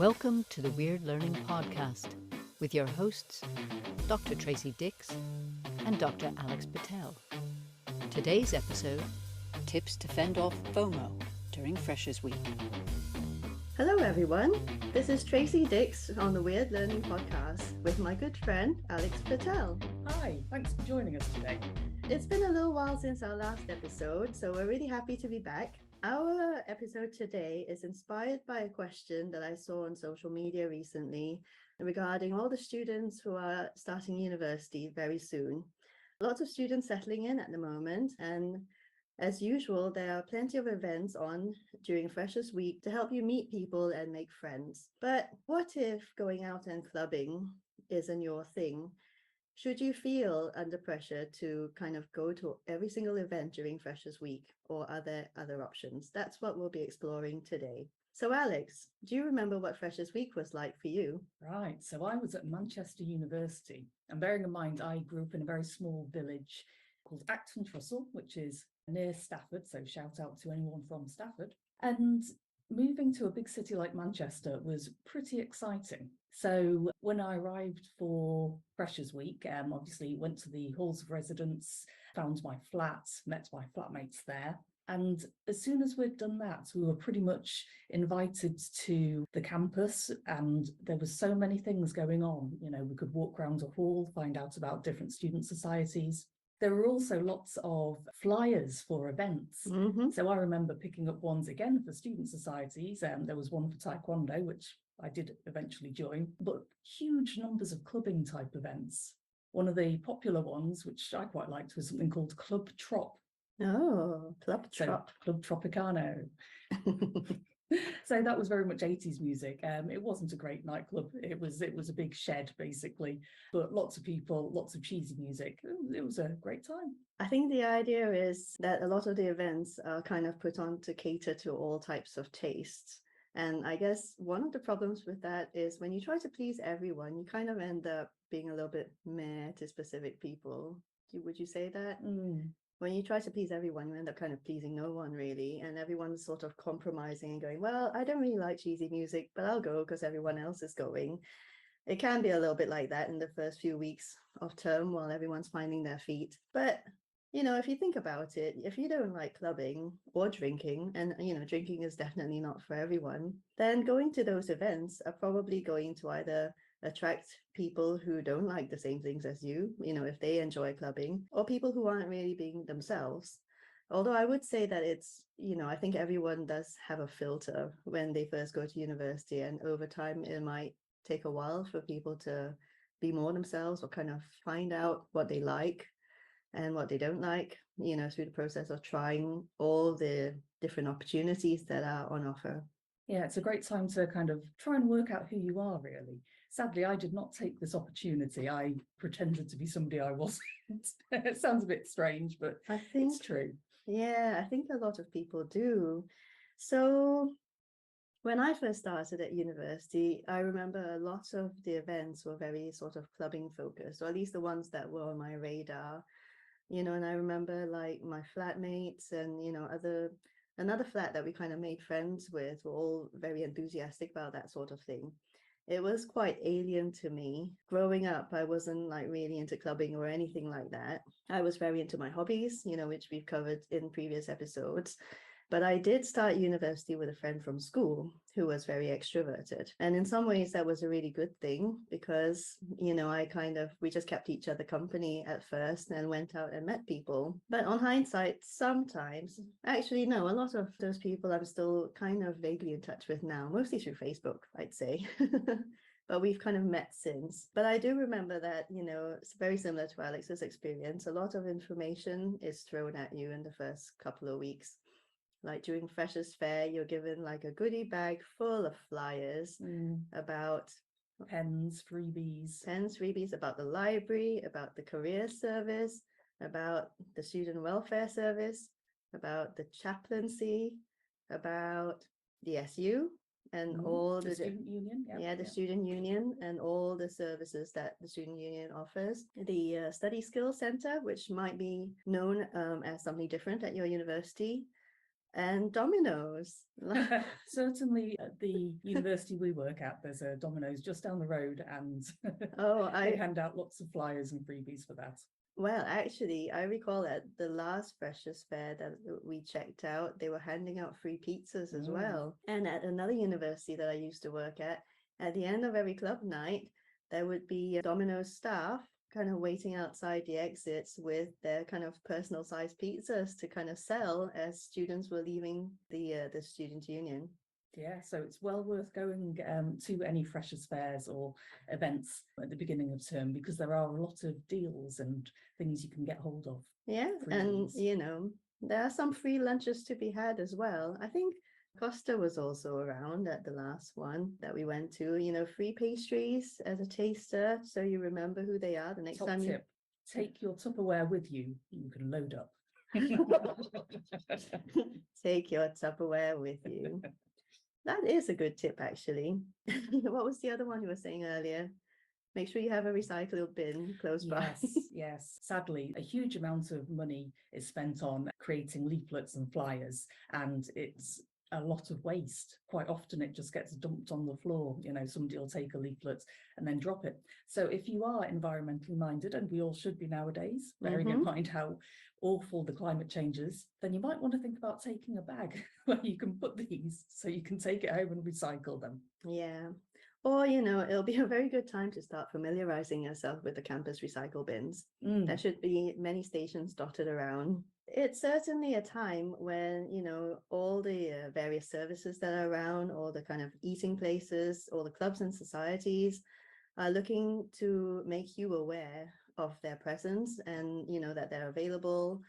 Welcome to the Weird Learning Podcast with your hosts, Dr. Tracy Dix and Dr. Alex Patel. Today's episode, tips to fend off FOMO during Freshers Week. Hello everyone, this is Tracy Dix on the Weird Learning Podcast with my good friend Alex Patel. Hi, thanks for joining us today. It's been a little while since our last episode, so we're really happy to be back. Our episode today is inspired by a question that I saw on social media recently regarding all the students who are starting university very soon. Lots of students settling in at the moment, and as usual, there are plenty of events on during Freshers Week to help you meet people and make friends. But what if going out and clubbing isn't your thing? Should you feel under pressure to kind of go to every single event during Freshers Week, or are there other options? That's what we'll be exploring today. So Alex, do you remember what Freshers Week was like for you? Right, so I was at Manchester University, and bearing in mind I grew up in a very small village called Acton Trussell, which is near Stafford, so shout out to anyone from Stafford. And moving to a big city like Manchester was pretty exciting. So when I arrived for Freshers Week, obviously went to the halls of residence, found my flat, met my flatmates there. And as soon as we'd done that, we were pretty much invited to the campus, and there were so many things going on. You know, we could walk around a hall, find out about different student societies. There were also lots of flyers for events. So I remember picking up ones again for student societies. There was one for Taekwondo, which I did eventually join, but huge numbers of clubbing type events. One of the popular ones, which I quite liked, was something called Club Trop. Oh, Club Trop. Club Tropicano. So that was very much 80s music. It wasn't a great nightclub. It was a big shed, basically, but lots of people, lots of cheesy music. It was a great time. I think the idea is that a lot of the events are kind of put on to cater to all types of tastes. And I guess one of the problems with that is when you try to please everyone, you kind of end up being a little bit meh to specific people. Would you say that? When you try to please everyone, you end up kind of pleasing no one really, and everyone's sort of compromising and going, well, I don't really like cheesy music, but I'll go because everyone else is going. It can be a little bit like that in the first few weeks of term while everyone's finding their feet. But, you know, if you think about it, if you don't like clubbing or drinking, and, you know, drinking is definitely not for everyone, then going to those events are probably going to either attract people who don't like the same things as you know, if they enjoy clubbing, or people who aren't really being themselves. Although I would say that it's, you know, I think everyone does have a filter when they first go to university, and over time it might take a while for people to be more themselves or kind of find out what they like and what they don't like, you know, through the process of trying all the different opportunities that are on offer. Yeah, it's a great time to kind of try and work out who you are, really. Sadly, I did not take this opportunity. I pretended to be somebody I wasn't. It sounds a bit strange, but I think it's true. Yeah, I think a lot of people do. So when I first started at university, I remember a lot of the events were very sort of clubbing focused, or at least the ones that were on my radar, you know, and I remember like my flatmates and, you know, another flat that we kind of made friends with were all very enthusiastic about that sort of thing. It was quite alien to me. Growing up, I wasn't like really into clubbing or anything like that. I was very into my hobbies, you know, which we've covered in previous episodes. But I did start university with a friend from school who was very extroverted. And in some ways, that was a really good thing because, you know, we just kept each other company at first and went out and met people. But on hindsight, sometimes, actually, no, a lot of those people I'm still kind of vaguely in touch with now, mostly through Facebook, I'd say. But we've kind of met since. But I do remember that, you know, it's very similar to Alex's experience. A lot of information is thrown at you in the first couple of weeks. Like during Freshers Fair, you're given like a goodie bag full of flyers about pens, freebies, about the library, about the career service, about the student welfare service, about the chaplaincy, about the SU, and all the student union. The student union and all the services that the student union offers. The Study Skills Center, which might be known as something different at your university. and dominoes. Certainly at the university we work at, there's a Domino's just down the road, and Oh, they hand out lots of flyers and freebies for that. Well, actually, I recall at the last Freshers' Fair that we checked out, they were handing out free pizzas as well. And at another university that I used to work at the end of every club night, there would be Domino's staff kind of waiting outside the exits with their kind of personal sized pizzas to kind of sell as students were leaving the student union. Yeah, so it's well worth going to any Freshers' Fairs or events at the beginning of term, because there are a lot of deals and things you can get hold of. Yeah, and there are some free lunches to be had as well. I think Costa was also around at the last one that we went to, free pastries as a taster, so you remember who they are the next Top time tip, take your Tupperware with you, you can load up. Take your Tupperware with you. That is a good tip, actually. What was the other one you were saying earlier? Make sure you have a recyclable bin close by. Yes. Sadly, a huge amount of money is spent on creating leaflets and flyers, and it's a lot of waste. Quite often it just gets dumped on the floor. Somebody will take a leaflet and then drop it. So if you are environmentally minded, and we all should be nowadays, bearing in mind how awful the climate change is, then you might want to think about taking a bag where you can put these so you can take it home and recycle them. Yeah. Or, it'll be a very good time to start familiarizing yourself with the campus recycle bins. There should be many stations dotted around. It's certainly a time when, all the various services that are around, all the kind of eating places, all the clubs and societies are looking to make you aware of their presence and, that they're available,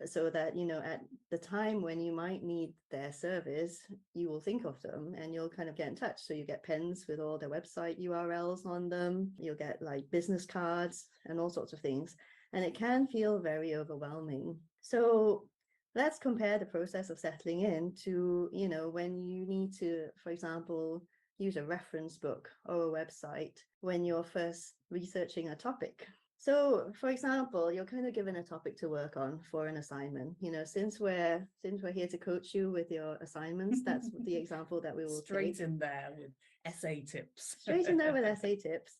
so that at the time when you might need their service, you will think of them and you'll kind of get in touch. So you get pens with all their website URLs on them, you'll get like business cards and all sorts of things, and it can feel very overwhelming. So let's compare the process of settling in to when you need to, for example, use a reference book or a website when you're first researching a topic. So, for example, you're kind of given a topic to work on for an assignment. Since we're here to coach you with your assignments, that's the example that we will Straight take. in there with essay tips. Straight in there with essay tips,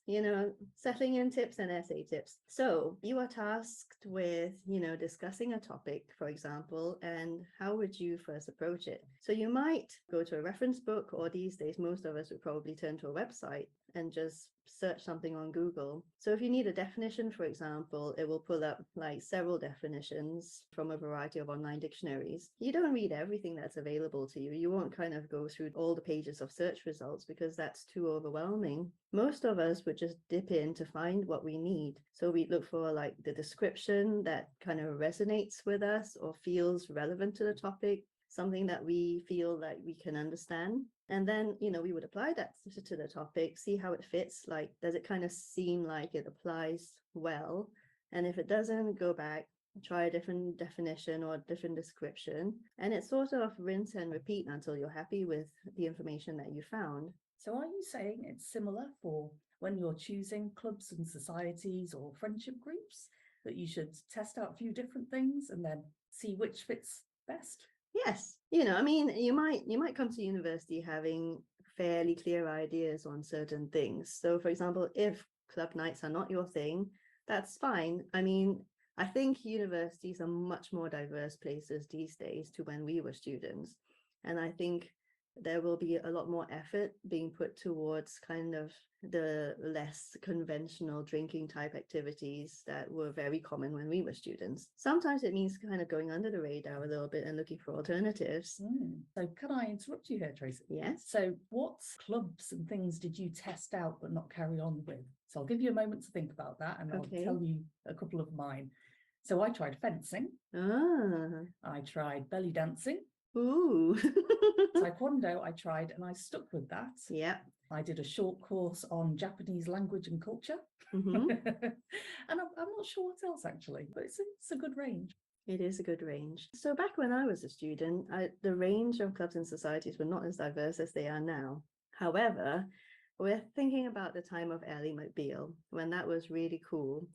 settling in tips and essay tips. So you are tasked with, discussing a topic, for example, and how would you first approach it? So you might go to a reference book, or these days, most of us would probably turn to a website and just search something on Google. So if you need a definition, for example, it will pull up like several definitions from a variety of online dictionaries. You don't read everything that's available to you. You won't kind of go through all the pages of search results because that's too overwhelming. Most of us would just dip in to find what we need. So we look for like the description that kind of resonates with us or feels relevant to the topic, something that we feel like we can understand. And then, we would apply that to the topic, see how it fits. Like, does it kind of seem like it applies well? And if it doesn't, go back, try a different definition or a different description. And it's sort of rinse and repeat until you're happy with the information that you found. So are you saying it's similar for when you're choosing clubs and societies or friendship groups, that you should test out a few different things and then see which fits best? Yes, you might come to university having fairly clear ideas on certain things. So, for example, if club nights are not your thing, that's fine. I think universities are much more diverse places these days to when we were students. And I think there will be a lot more effort being put towards kind of the less conventional drinking type activities that were very common when we were students. Sometimes it means kind of going under the radar a little bit and looking for alternatives. So can I interrupt you here, Tracy? Yes. So what clubs and things did you test out but not carry on with? So I'll give you a moment to think about that, and I'll tell you a couple of mine. So I tried fencing. I tried belly dancing. Ooh. Taekwondo I tried, and I stuck with that. Yeah. I did a short course on Japanese language and culture. Mm-hmm. And I'm not sure what else actually, but it's a good range. It is a good range. So back when I was a student, the range of clubs and societies were not as diverse as they are now. However, we're thinking about the time of Ally McBeal, when that was really cool.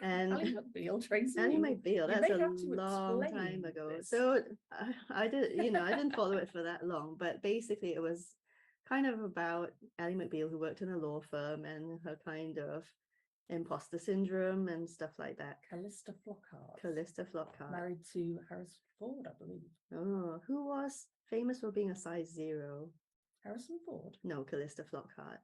And Ally McBeal, Tracy. Ally you McBeal, may that's a have to long explain time ago. this. So I did, I didn't follow it for that long, but basically it was kind of about Ally McBeal, who worked in a law firm, and her kind of imposter syndrome and stuff like that. Callista Flockhart. Callista Flockhart. Married to Harrison Ford, I believe. Oh, who was famous for being a size 0? Harrison Ford? No, Callista Flockhart.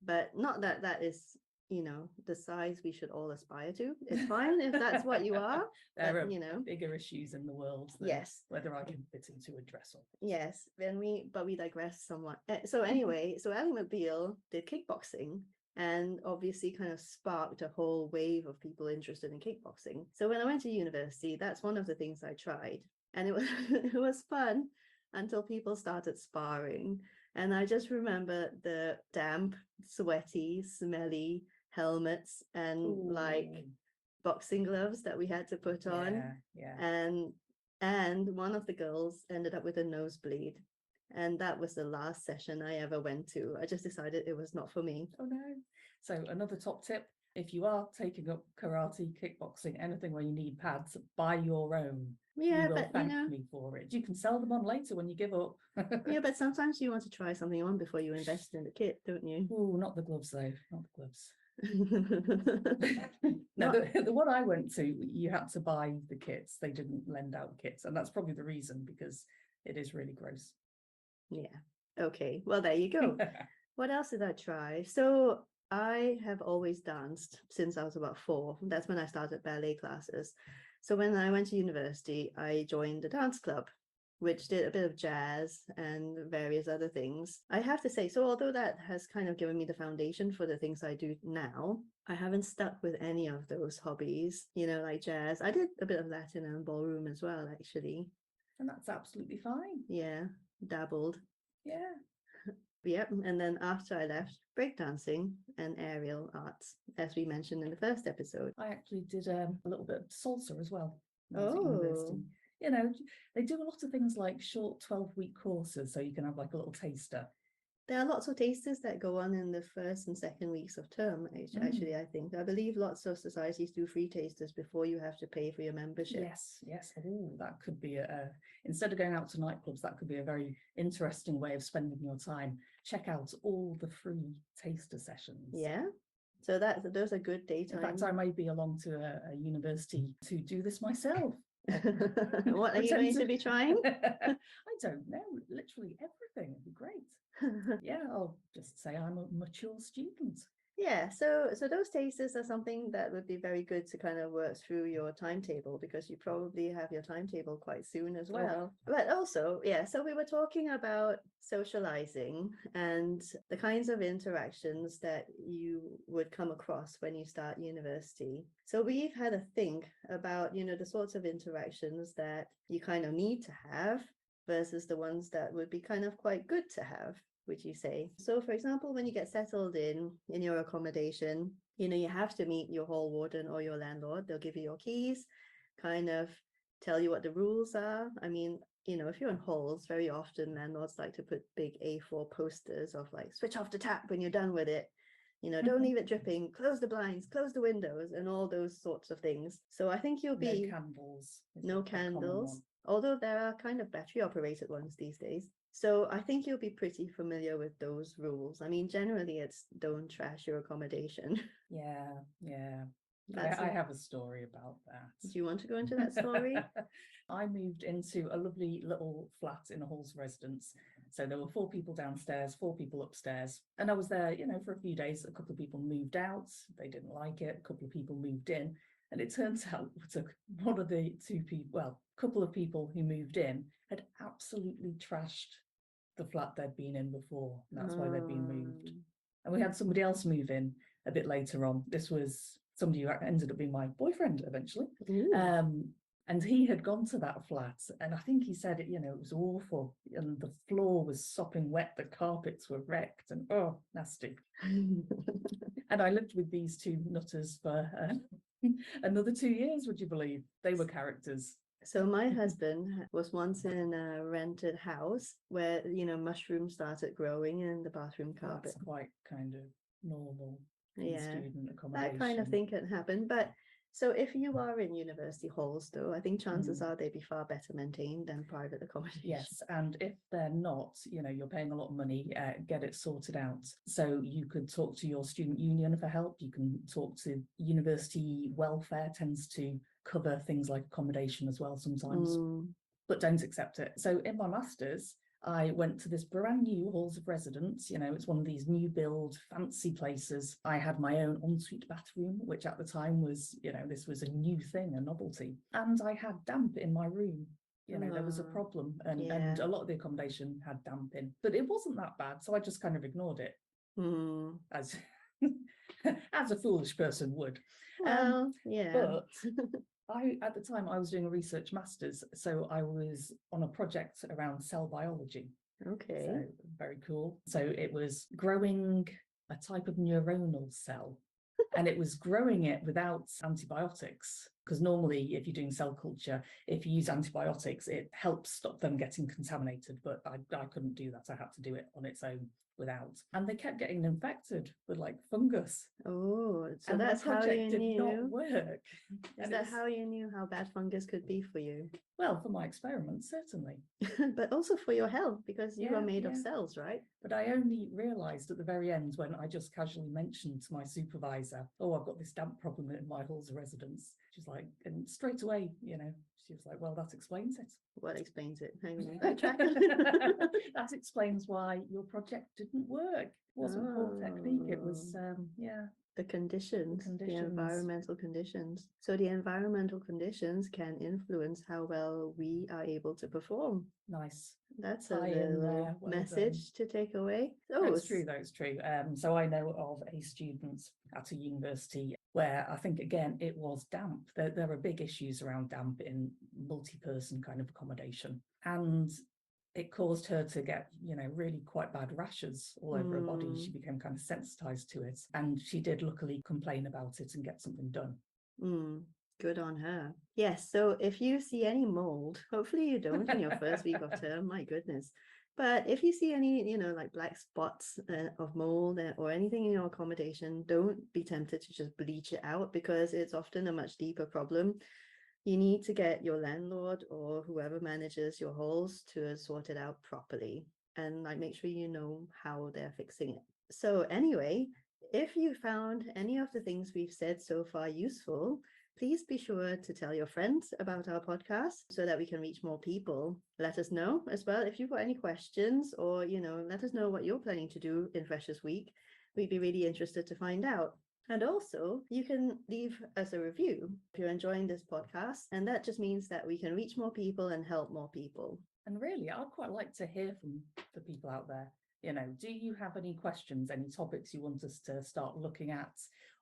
But not that that is, the size we should all aspire to. It's fine if that's what you are. There but, are bigger issues in the world than yes, whether I can fit into a dress or yes. But we digress somewhat. So anyway, so Ally McBeal did kickboxing, and obviously kind of sparked a whole wave of people interested in kickboxing. So when I went to university, that's one of the things I tried, and it was it was fun until people started sparring. And I just remember the damp, sweaty, smelly helmets and like boxing gloves that we had to put on. Yeah. And one of the girls ended up with a nosebleed. And that was the last session I ever went to. I just decided it was not for me. Oh no. So another top tip, if you are taking up karate, kickboxing, anything where you need pads, buy your own. Yeah, you will but thank me for it. You can sell them on later when you give up. Yeah, but sometimes you want to try something on before you invest in the kit, don't you? Oh, not the gloves though, not the gloves. No, Not- the one I went to, you had to buy the kits. They didn't lend out kits, and that's probably the reason, because it is really gross. Yeah. Okay. Well, there you go. What else did I try? So I have always danced since I was about 4. That's when I started ballet classes. So when I went to university, I joined a dance club, which did a bit of jazz and various other things. I have to say, so although that has kind of given me the foundation for the things I do now, I haven't stuck with any of those hobbies, like jazz. I did a bit of Latin and ballroom as well, actually. And that's absolutely fine. Yeah, dabbled. Yeah. Yep. And then after I left, breakdancing and aerial arts, as we mentioned in the first episode. I actually did a little bit of salsa as well when I was at Oh, university. They do a lot of things like short 12-week courses, so you can have like a little taster. there are lots of tasters that go on in the first and second weeks of term, actually, I think. I believe lots of societies do free tasters before you have to pay for your membership. Yes. Oh, that could be instead of going out to nightclubs, that could be a very interesting way of spending your time. Check out all the free taster sessions. Yeah. So those are good daytime. In fact, I may be along to a university to do this myself. What are you going to be trying? I don't know. Literally everything would be great. Yeah, I'll just say I'm a mature student. Yeah, so those tasters are something that would be very good to kind of work through your timetable, because you probably have your timetable quite soon as well. But also, yeah, so we were talking about socializing and the kinds of interactions that you would come across when you start university. So we've had a think about, the sorts of interactions that you kind of need to have versus the ones that would be kind of quite good to have, would you say? So for example, when you get settled in your accommodation, you have to meet your hall warden or your landlord. They'll give you your keys, kind of tell you what the rules are. I mean, if you're in halls, very often landlords like to put big A4 posters of like, switch off the tap when you're done with it. Don't leave it dripping, close the blinds, close the windows, and all those sorts of things. So I think you'll be... No candles. No candles, although there are kind of battery operated ones these days. So I think you'll be pretty familiar with those rules. I mean, generally it's don't trash your accommodation. Yeah. I have a story about that. Do you want to go into that story? I moved into a lovely little flat in a Halls residence. So there were 4 people downstairs, 4 people upstairs. And I was there, for a few days. A couple of people moved out. They didn't like it. A couple of people moved in. And it turns out one of the 2 people, well, a couple of people who moved in had absolutely trashed the flat they'd been in before. And that's why they'd been moved. And we had somebody else move in a bit later on. This was somebody who ended up being my boyfriend eventually. And he had gone to that flat, and I think he said it, it was awful, and the floor was sopping wet, the carpets were wrecked, and nasty. And I lived with these 2 nutters for another 2 years, would you believe? They were characters. So my husband was once in a rented house where, mushrooms started growing in the bathroom carpet. That's quite kind of normal in Yeah, student that accommodation. kind of thing can happen. But so if you are in university halls, though, I think chances are they'd be far better maintained than private accommodation. Yes, and if they're not, you're paying a lot of money, get it sorted out. So you could talk to your student union for help. You can talk to university welfare, tends to cover things like accommodation as well sometimes, but don't accept it. So in my master's, I went to this brand new halls of residence. It's one of these new build fancy places. I had my own ensuite bathroom, which at the time was, this was a new thing, a novelty. And I had damp in my room. There was a problem, and a lot of the accommodation had damp in, but it wasn't that bad. So I just kind of ignored it as as a foolish person would. Well, yeah. But at the time I was doing a research master's, so I was on a project around cell biology. Okay. So very cool. So it was growing a type of neuronal cell. And it was growing it without antibiotics, because normally if you're doing cell culture, if you use antibiotics, it helps stop them getting contaminated. But I couldn't do that. I had to do it on its own without. And they kept getting infected with like fungus. Oh, so and that's my project how you did knew. not work. Is that how you knew how bad fungus could be for you? Well, for my experiments, certainly. But also for your health, because you are made of cells, right? But I only realised at the very end when I just casually mentioned to my supervisor, oh, I've got this damp problem in my halls of residence. She's like, and straight away, she was like, well, that explains it. What explains it? Hang on, backtrack. That explains why your project didn't work. It wasn't poor technique. It was, the conditions, the environmental conditions. So the environmental conditions can influence how well we are able to perform. Nice. That's a little message to take away. That's true, that's true. So I know of a student at a university where I think, again, it was damp. There are big issues around damp in multi-person kind of accommodation. And it caused her to get, really quite bad rashes all over her body. She became kind of sensitized to it. And she did luckily complain about it and get something done. Good on her. Yes, so if you see any mold, hopefully you don't in your first week of term, my goodness. But if you see any, like black spots of mold or anything in your accommodation, don't be tempted to just bleach it out, because it's often a much deeper problem. You need to get your landlord or whoever manages your halls to sort it out properly and make sure you know how they're fixing it. So anyway, if you found any of the things we've said so far useful, please be sure to tell your friends about our podcast so that we can reach more people. Let us know as well if you've got any questions, or, let us know what you're planning to do in Freshers Week. We'd be really interested to find out. And also, you can leave us a review if you're enjoying this podcast. And that just means that we can reach more people and help more people. And really, I'd quite like to hear from the people out there. Do you have any questions, any topics you want us to start looking at?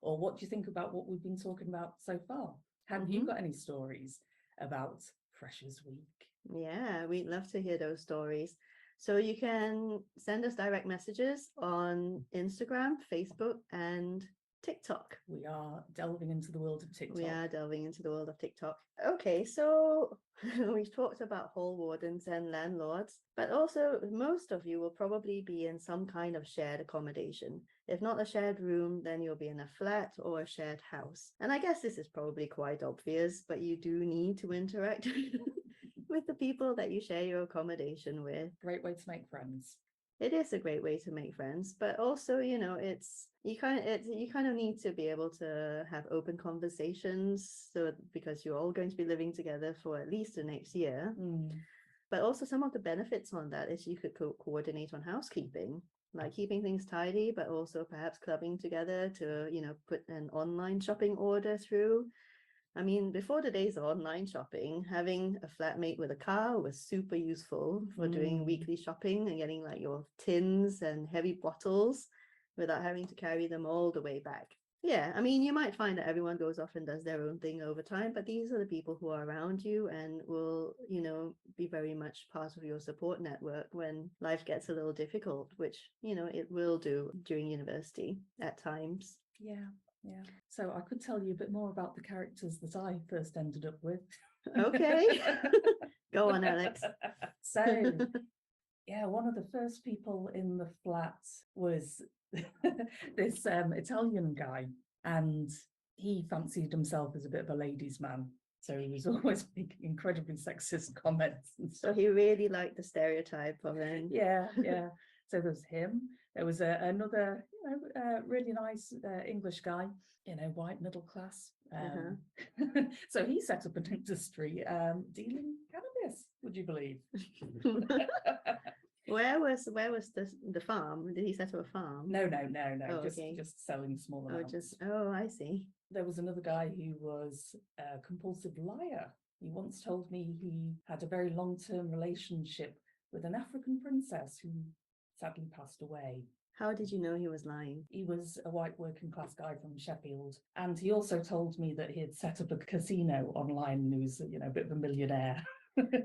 Or what do you think about what we've been talking about so far? Have you got any stories about Freshers Week? Yeah, we'd love to hear those stories. So you can send us direct messages on Instagram, Facebook, and TikTok. We are delving into the world of TikTok. We are delving into the world of TikTok. Okay, so we've talked about hall wardens and landlords, but also most of you will probably be in some kind of shared accommodation. If not a shared room, then you'll be in a flat or a shared house. And I guess this is probably quite obvious, but you do need to interact with the people that you share your accommodation with. Great way to make friends. It is a great way to make friends, but also, you kind of need to be able to have open conversations, so because you're all going to be living together for at least the next year. But also some of the benefits on that is you could coordinate on housekeeping, like keeping things tidy, but also perhaps clubbing together to, put an online shopping order through. I mean, before the days of online shopping, having a flatmate with a car was super useful for doing weekly shopping and getting your tins and heavy bottles without having to carry them all the way back. Yeah, I mean, you might find that everyone goes off and does their own thing over time, but these are the people who are around you and will, be very much part of your support network when life gets a little difficult, which, it will do during university at times. Yeah. So I could tell you a bit more about the characters that I first ended up with. Okay. Go on, Alex. So, yeah, one of the first people in the flat was this Italian guy, and he fancied himself as a bit of a ladies' man. So he was always making incredibly sexist comments. And So he really liked the stereotype of it. yeah. So there was him. There was another, really nice English guy, white middle class. So he set up an industry dealing cannabis. Would you believe? Where was the farm? Did he set up a farm? No. Oh, just okay. just selling small amounts. I see. There was another guy who was a compulsive liar. He once told me he had a very long-term relationship with an African princess who sadly passed away. How did you know he was lying? He was a white working class guy from Sheffield. And he also told me that he had set up a casino online and he was, a bit of a millionaire.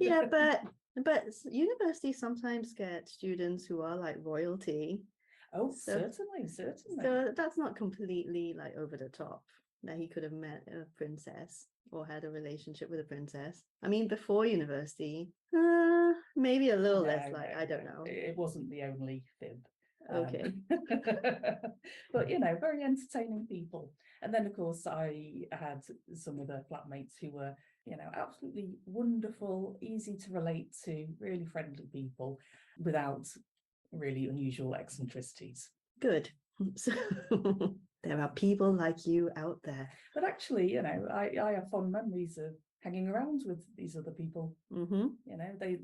Yeah, but universities sometimes get students who are like royalty. Oh, So- certainly. So that's not completely like over the top that he could have met a princess or had a relationship with a princess. I mean, before university, maybe a little less like, I don't know. It wasn't the only fib. Okay. But very entertaining people. And then of course I had some of the flatmates who were absolutely wonderful, easy to relate to, really friendly people without really unusual eccentricities. Good. So there are people like you out there. But actually, I have fond memories of hanging around with these other people. Mm-hmm. They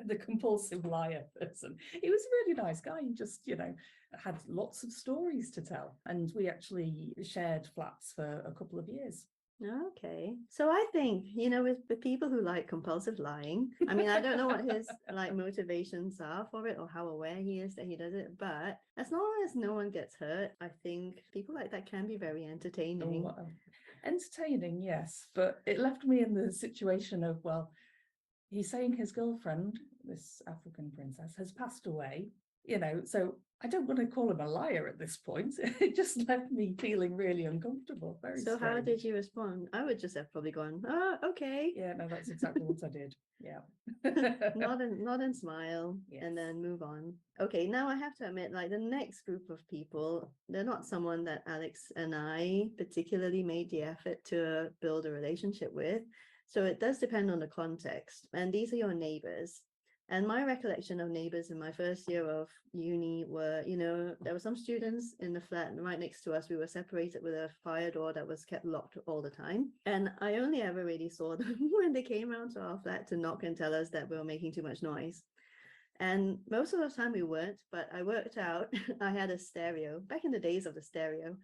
the compulsive liar person. He was a really nice guy. He just, had lots of stories to tell. And we actually shared flats for a couple of years. Okay. So I think, with the people who like compulsive lying, I mean, I don't know what his like motivations are for it or how aware he is that he does it, but as long as no one gets hurt, I think people like that can be very entertaining. Entertaining, yes, but it left me in the situation of, well, he's saying his girlfriend, this African princess, has passed away, so I don't want to call him a liar at this point. It just left me feeling really uncomfortable. So strange. how did you respond? I would just have probably gone, oh, okay. Yeah, no, that's exactly what I did. Yeah. Nod and smile, Yes. and then move on. Okay, now I have to admit, like the next group of people, they're not someone that Alex and I particularly made the effort to build a relationship with. So it does depend on the context. And these are your neighbors. And my recollection of neighbors in my first year of uni were, there were some students in the flat right next to us. We were separated with a fire door that was kept locked all the time. And I only ever really saw them when they came around to our flat to knock and tell us that we were making too much noise. And most of the time we weren't, but I worked out, I had a stereo, back in the days of the stereo,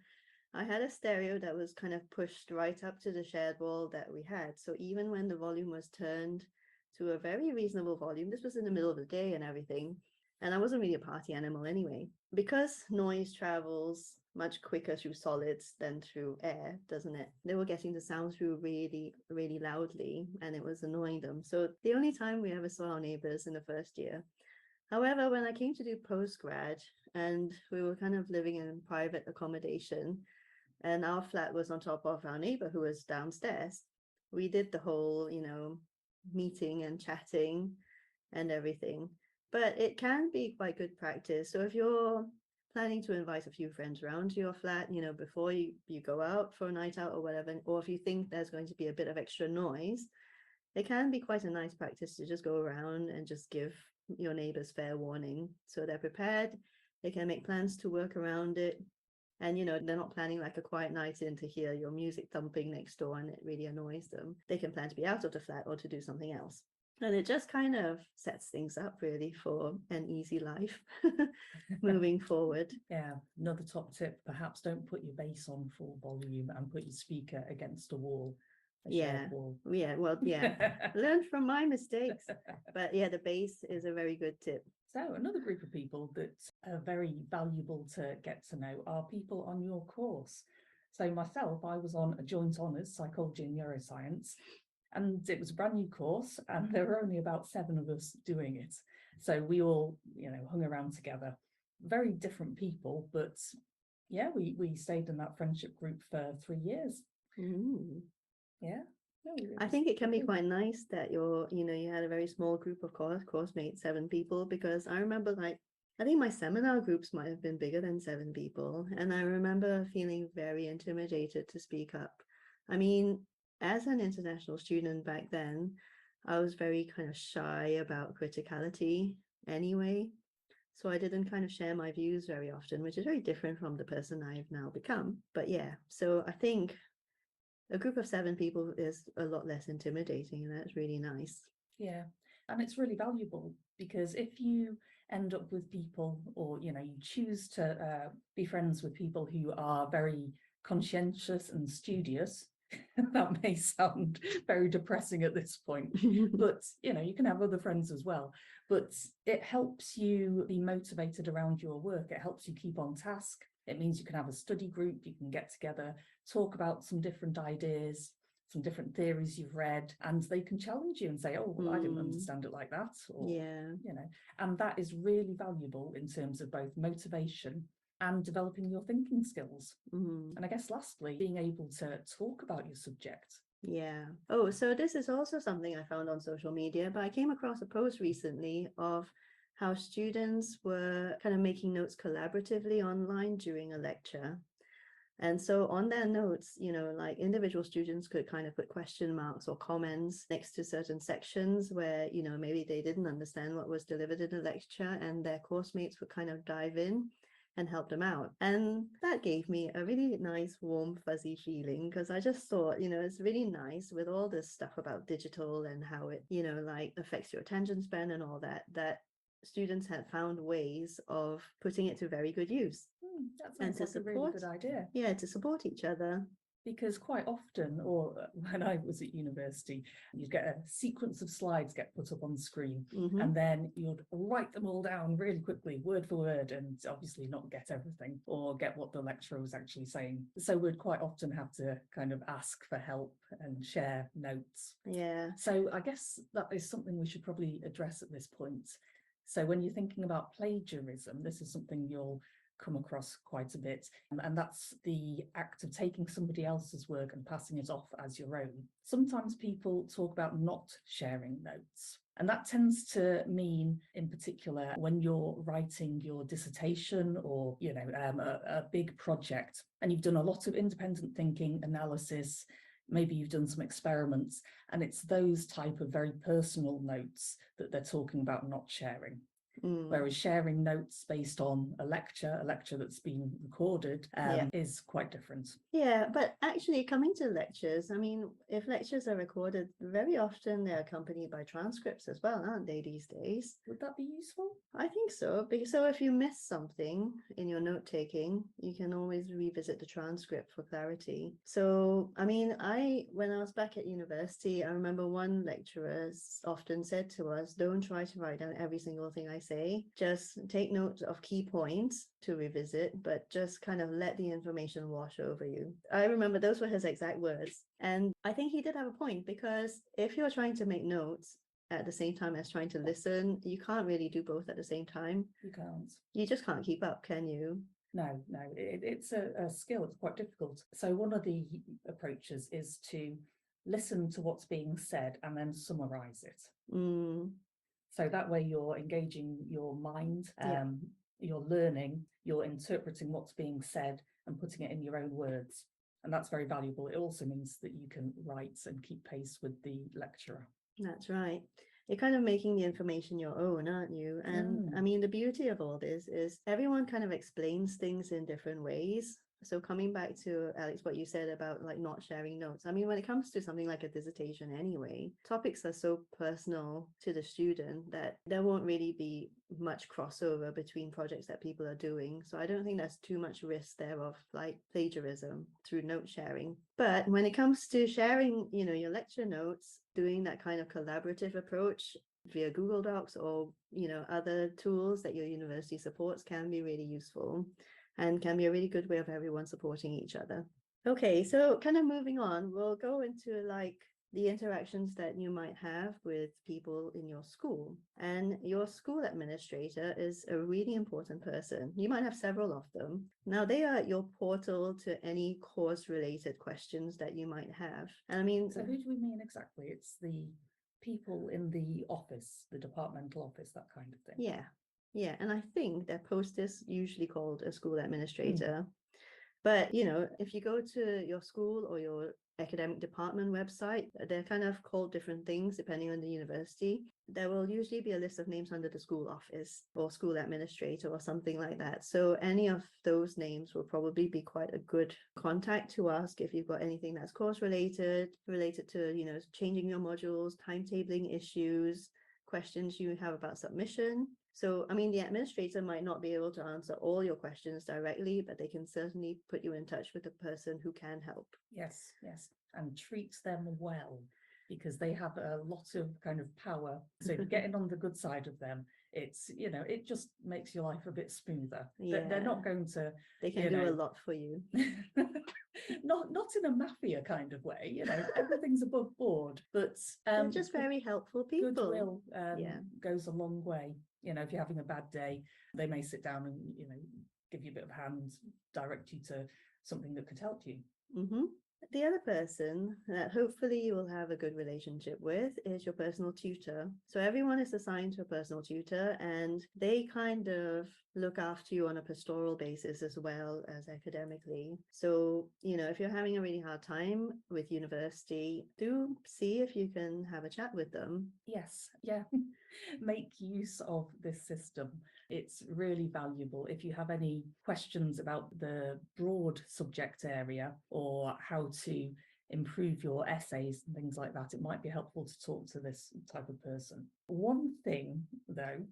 I had a stereo that was kind of pushed right up to the shared wall that we had. So even when the volume was turned to a very reasonable volume, this was in the middle of the day and everything, and I wasn't really a party animal anyway. Because noise travels much quicker through solids than through air, doesn't it? They were getting the sound through really, really loudly, and it was annoying them. So the only time we ever saw our neighbors in the first year. However, when I came to do postgrad and we were kind of living in private accommodation, and our flat was on top of our neighbor who was downstairs, we did the whole, meeting and chatting and everything. But it can be quite good practice. So if you're planning to invite a few friends around to your flat, before you go out for a night out or whatever, or if you think there's going to be a bit of extra noise, it can be quite a nice practice to just go around and just give your neighbors fair warning so they're prepared. They can make plans to work around it. And, they're not planning like a quiet night in to hear your music thumping next door and it really annoys them. They can plan to be out of the flat or to do something else. And it just kind of sets things up really for an easy life moving forward. Yeah, another top tip, perhaps don't put your bass on full volume and put your speaker against a wall. Wall. Learn from my mistakes. But yeah, the bass is a very good tip. So another group of people that are very valuable to get to know are people on your course. So myself, I was on a joint honours, psychology and neuroscience, and it was a brand new course and there were only about 7 of us doing it. So we all, hung around together. Very different people, but yeah, we stayed in that friendship group for 3 years. Mm. Yeah. I think it can be quite nice that you had a very small group of course mates, 7 people, because I remember I think my seminar groups might have been bigger than 7 people. And I remember feeling very intimidated to speak up. I mean, as an international student back then, I was very kind of shy about criticality anyway. So I didn't kind of share my views very often, which is very different from the person I've now become. But yeah, so I think a group of 7 people is a lot less intimidating, and that's really nice. Yeah, and it's really valuable because if you end up with people, or you choose to be friends with people who are very conscientious and studious, that may sound very depressing at this point, but you can have other friends as well. But it helps you be motivated around your work. It helps you keep on task. It means you can have a study group, you can get together, talk about some different ideas, some different theories you've read, and they can challenge you and say, oh, well, I didn't understand it like that. Or, and that is really valuable in terms of both motivation and developing your thinking skills. And I guess lastly, being able to talk about your subject. Yeah. Oh, so this is also something I found on social media, but I came across a post recently of how students were kind of making notes collaboratively online during a lecture. And so on their notes, like individual students could kind of put question marks or comments next to certain sections where, maybe they didn't understand what was delivered in the lecture, and their course mates would kind of dive in and help them out. And that gave me a really nice, warm, fuzzy feeling, because I just thought, it's really nice with all this stuff about digital and how it, like affects your attention span and all that students had found ways of putting it to very good use. That sounds like a really good idea. Yeah, to support each other. Because quite often, or when I was at university, you'd get a sequence of slides get put up on the screen, and then you'd write them all down really quickly, word for word, and obviously not get everything or get what the lecturer was actually saying. So we'd quite often have to kind of ask for help and share notes. Yeah. So I guess that is something we should probably address at this point. So when you're thinking about plagiarism, this is something you'll come across quite a bit, and that's the act of taking somebody else's work and passing it off as your own. Sometimes people talk about not sharing notes, and that tends to mean, in particular, when you're writing your dissertation or a big project, and you've done a lot of independent thinking, analysis, maybe you've done some experiments, and it's those type of very personal notes that they're talking about not sharing. Whereas sharing notes based on a lecture that's been recorded, is quite different. Yeah, but actually coming to lectures, I mean, if lectures are recorded, very often they're accompanied by transcripts as well, aren't they, these days? Would that be useful? I think so. So if you miss something in your note taking, you can always revisit the transcript for clarity. So, I mean, when I was back at university, I remember one lecturer often said to us, don't try to write down every single thing I say. Just take note of key points to revisit, but just kind of let the information wash over you. I remember those were his exact words. And I think he did have a point, because if you're trying to make notes at the same time as trying to listen, you can't really do both at the same time. You can't. You just can't keep up, can you? No, it's a skill. It's quite difficult. So one of the approaches is to listen to what's being said and then summarize it. So that way you're engaging your mind, you're learning, you're interpreting what's being said and putting it in your own words. And that's very valuable. It also means that you can write and keep pace with the lecturer. That's right. You're kind of making the information your own, aren't you? And I mean, the beauty of all this is everyone kind of explains things in different ways. So coming back to, Alex, what you said about like not sharing notes. I mean, when it comes to something like a dissertation anyway, topics are so personal to the student that there won't really be much crossover between projects that people are doing. So I don't think there's too much risk there of like plagiarism through note sharing. But when it comes to sharing, your lecture notes, doing that kind of collaborative approach via Google Docs or, other tools that your university supports can be really useful. And can be a really good way of everyone supporting each other. Okay, so kind of moving on, we'll go into like the interactions that you might have with people in your school. And your school administrator is a really important person. You might have several of them. Now, they are your portal to any course-related questions that you might have. And I mean, So who do we mean exactly? It's the people in the office, the departmental office, that kind of thing. yeah. Yeah, and I think their post is usually called a school administrator. But, if you go to your school or your academic department website, they're kind of called different things depending on the university. There will usually be a list of names under the school office or school administrator or something like that. So any of those names will probably be quite a good contact to ask if you've got anything that's course related to, changing your modules, timetabling issues, questions you have about submission. So, I mean, the administrator might not be able to answer all your questions directly, but they can certainly put you in touch with a person who can help. Yes, and treat them well, because they have a lot of kind of power. So if you're getting on the good side of them, it's, it just makes your life a bit smoother. They're not going to... They can do a lot for you. not in a mafia kind of way, everything's above board, but they're just very helpful people. Goodwill goes a long way. If you're having a bad day, they may sit down and give you a bit of a hand, direct you to something that could help you. The other person that hopefully you will have a good relationship with is your personal tutor. So everyone is assigned to a personal tutor, and they kind of look after you on a pastoral basis as well as academically. So, if you're having a really hard time with university, do see if you can have a chat with them. Yes, yeah. Make use of this system. It's really valuable. If you have any questions about the broad subject area or how to improve your essays and things like that, it might be helpful to talk to this type of person. One thing, though,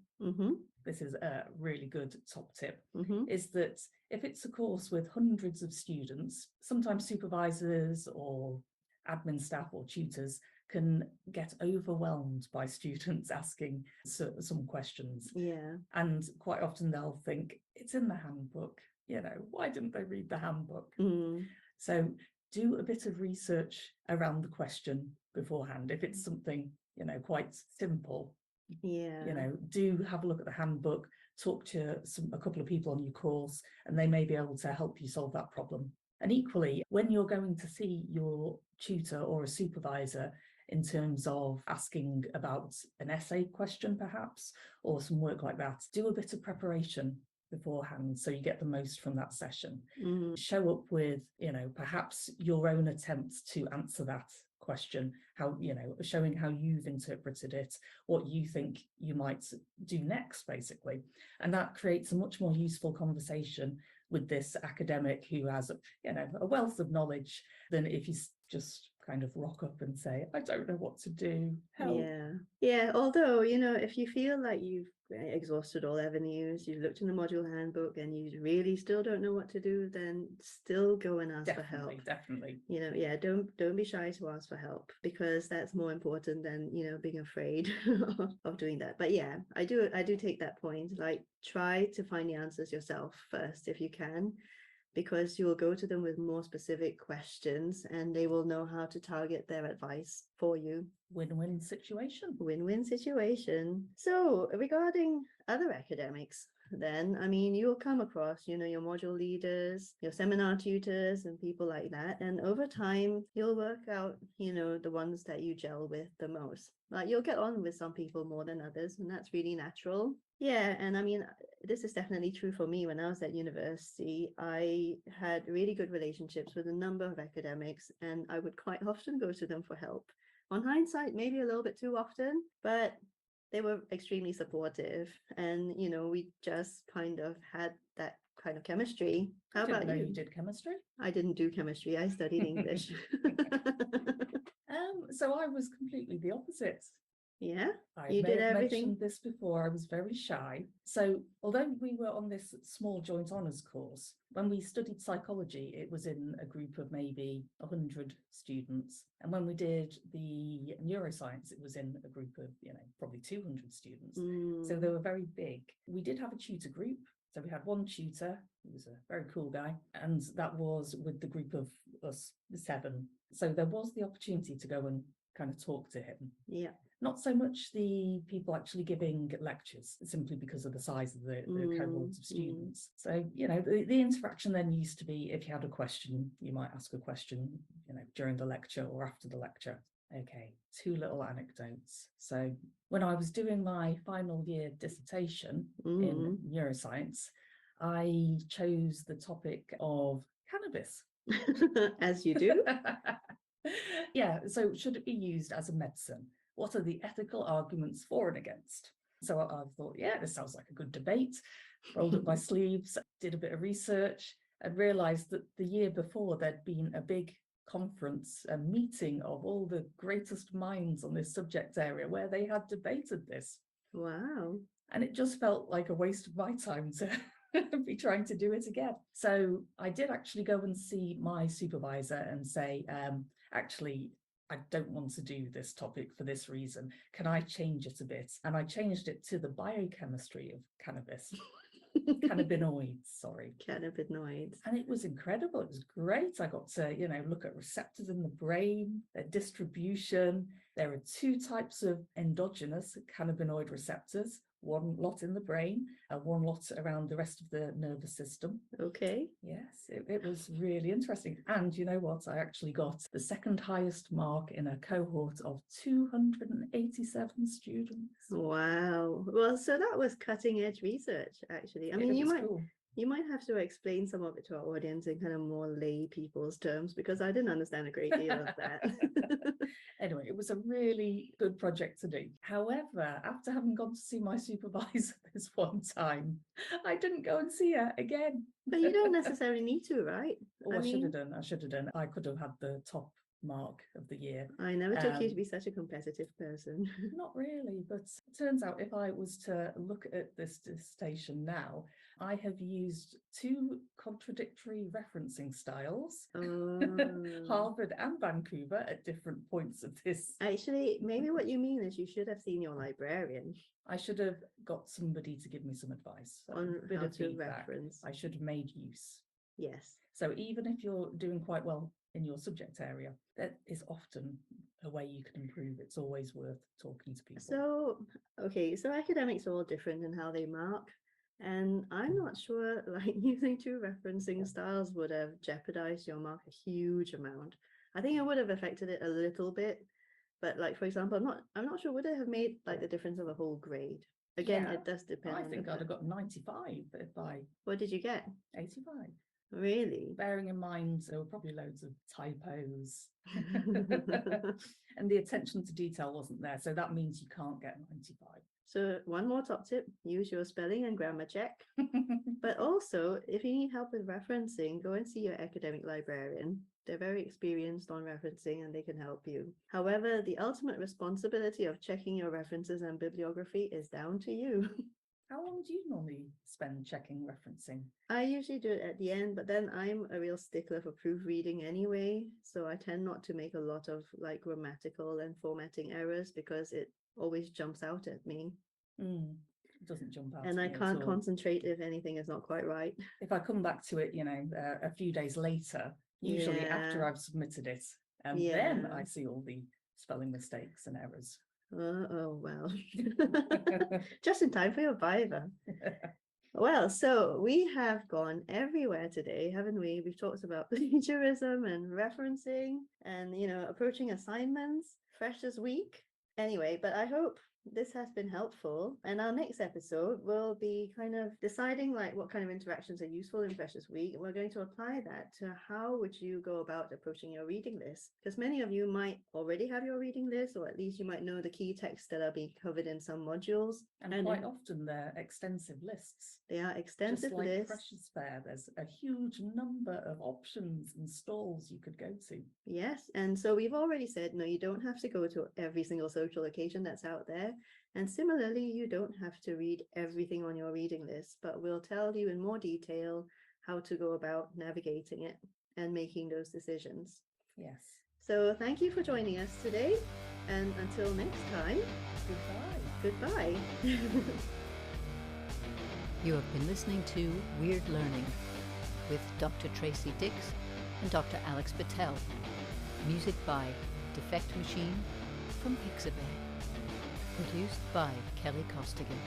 this is a really good top tip, is that if it's a course with hundreds of students, sometimes supervisors or admin staff or tutors can get overwhelmed by students asking some questions. Yeah. And quite often they'll think, it's in the handbook, why didn't they read the handbook? So do a bit of research around the question beforehand. If it's something, quite simple, do have a look at the handbook, talk to a couple of people on your course, and they may be able to help you solve that problem. And equally, when you're going to see your tutor or a supervisor in terms of asking about an essay question, perhaps, or some work like that, do a bit of preparation beforehand so you get the most from that session. Show up with, perhaps your own attempts to answer that question, how, showing how you've interpreted it, what you think you might do next, basically. And that creates a much more useful conversation with this academic who has, a wealth of knowledge, than if you just kind of rock up and say, I don't know what to do, help. Yeah, although, if you feel like you've exhausted all avenues, you've looked in the module handbook and you really still don't know what to do, then still go and ask for help. Definitely. Don't be shy to ask for help, because that's more important than, being afraid of doing that. But yeah, I do take that point. Like, try to find the answers yourself first if you can, because you will go to them with more specific questions and they will know how to target their advice for you. Win-win situation. Win-win situation. So regarding other academics, then, I mean, you'll come across, your module leaders, your seminar tutors and people like that. And over time, you'll work out, the ones that you gel with the most. Like, you'll get on with some people more than others, and that's really natural. Yeah, and I mean, this is definitely true for me. When I was at university, I had really good relationships with a number of academics, and I would quite often go to them for help. On hindsight, maybe a little bit too often, but they were extremely supportive, and we just kind of had that kind of chemistry. How about you? You did chemistry? I didn't do chemistry. I studied English. So I was completely the opposite. Yeah, you did everything. Mentioned this before. I was very shy. So although we were on this small joint honours course, when we studied psychology, it was in a group of maybe 100 students. And when we did the neuroscience, it was in a group of, probably 200 students. So they were very big. We did have a tutor group. So we had one tutor, who was a very cool guy, and that was with the group of us 7. So there was the opportunity to go and kind of talk to him. Yeah. Not so much the people actually giving lectures, simply because of the size of the cohort of students. So, the interaction then used to be, if you had a question, you might ask a question, during the lecture or after the lecture. Okay, 2 little anecdotes. So when I was doing my final year dissertation in neuroscience, I chose the topic of cannabis. As you do. Yeah, so should it be used as a medicine? What are the ethical arguments for and against? So I thought, yeah, this sounds like a good debate. Rolled up my sleeves, did a bit of research, and realised that the year before there'd been a big conference, a meeting of all the greatest minds on this subject area where they had debated this. Wow. And it just felt like a waste of my time to be trying to do it again. So I did actually go and see my supervisor and say, actually, I don't want to do this topic for this reason. Can I change it a bit? And I changed it to the biochemistry of cannabis. Cannabinoids, sorry. Cannabinoids. And it was incredible. It was great. I got to, look at receptors in the brain, their distribution. There are 2 types of endogenous cannabinoid receptors, one lot in the brain and one lot around the rest of the nervous system. Okay. Yes, it was really interesting. And you know what? I actually got the second highest mark in a cohort of 287 students. Wow. Well, so that was cutting edge research, actually. I mean, you might have to explain some of it to our audience in kind of more lay people's terms, because I didn't understand a great deal of that. Anyway, it was a really good project to do. However, after having gone to see my supervisor this one time, I didn't go and see her again. But you don't necessarily need to, right? I should have done. I could have had the top mark of the year. I never took you to be such a competitive person. Not really, but it turns out if I was to look at this dissertation now, I have used 2 contradictory referencing styles, Harvard and Vancouver, at different points of this. Actually, maybe what you mean is you should have seen your librarian. I should have got somebody to give me some advice. On a bit how of to feedback. reference. I should have made use. Yes. So even if you're doing quite well in your subject area, that is often a way you can improve. It's always worth talking to people. So academics are all different in how they mark. And I'm not sure, like, using 2 referencing styles would have jeopardized your mark a huge amount. I think it would have affected it a little bit, but, like, for example, I'm not sure, would it have made like the difference of a whole grade? Again, it does depend. I think I'd have got 95 if I. What did you get? 85. Really? Bearing in mind there were probably loads of typos and the attention to detail wasn't there, so that means you can't get 95. So one more top tip: use your spelling and grammar check. But also, if you need help with referencing, go and see your academic librarian. They're very experienced on referencing and they can help you. However, the ultimate responsibility of checking your references and bibliography is down to you. How long do you normally spend checking referencing? I usually do it at the end, but then I'm a real stickler for proofreading anyway, so I tend not to make a lot of like grammatical and formatting errors because it always jumps out at me. It doesn't jump out. And I can't concentrate if anything is not quite right. If I come back to it, a few days later, usually after I've submitted it, and then I see all the spelling mistakes and errors. Oh, well. Just in time for your Viva. Well, so we have gone everywhere today, haven't we? We've talked about plagiarism and referencing and, approaching assignments, Freshers Week. Anyway, but I hope this has been helpful, and our next episode will be kind of deciding like what kind of interactions are useful in Freshers Week. We're going to apply that to how would you go about approaching your reading list, because many of you might already have your reading list, or at least you might know the key texts that are being covered in some modules, and quite often they're extensive lists. They are extensive just like lists. Freshers Fair, there's a huge number of options and stalls you could go to. Yes, and so we've already said no, you don't have to go to every single social occasion that's out there. And similarly, you don't have to read everything on your reading list, but we'll tell you in more detail how to go about navigating it and making those decisions. Yes. So thank you for joining us today. And until next time, goodbye. You have been listening to Weird Learning with Dr. Tracy Dix and Dr. Alex Patel. Music by Defect Machine from Pixabay. Produced by Kelly Costigan.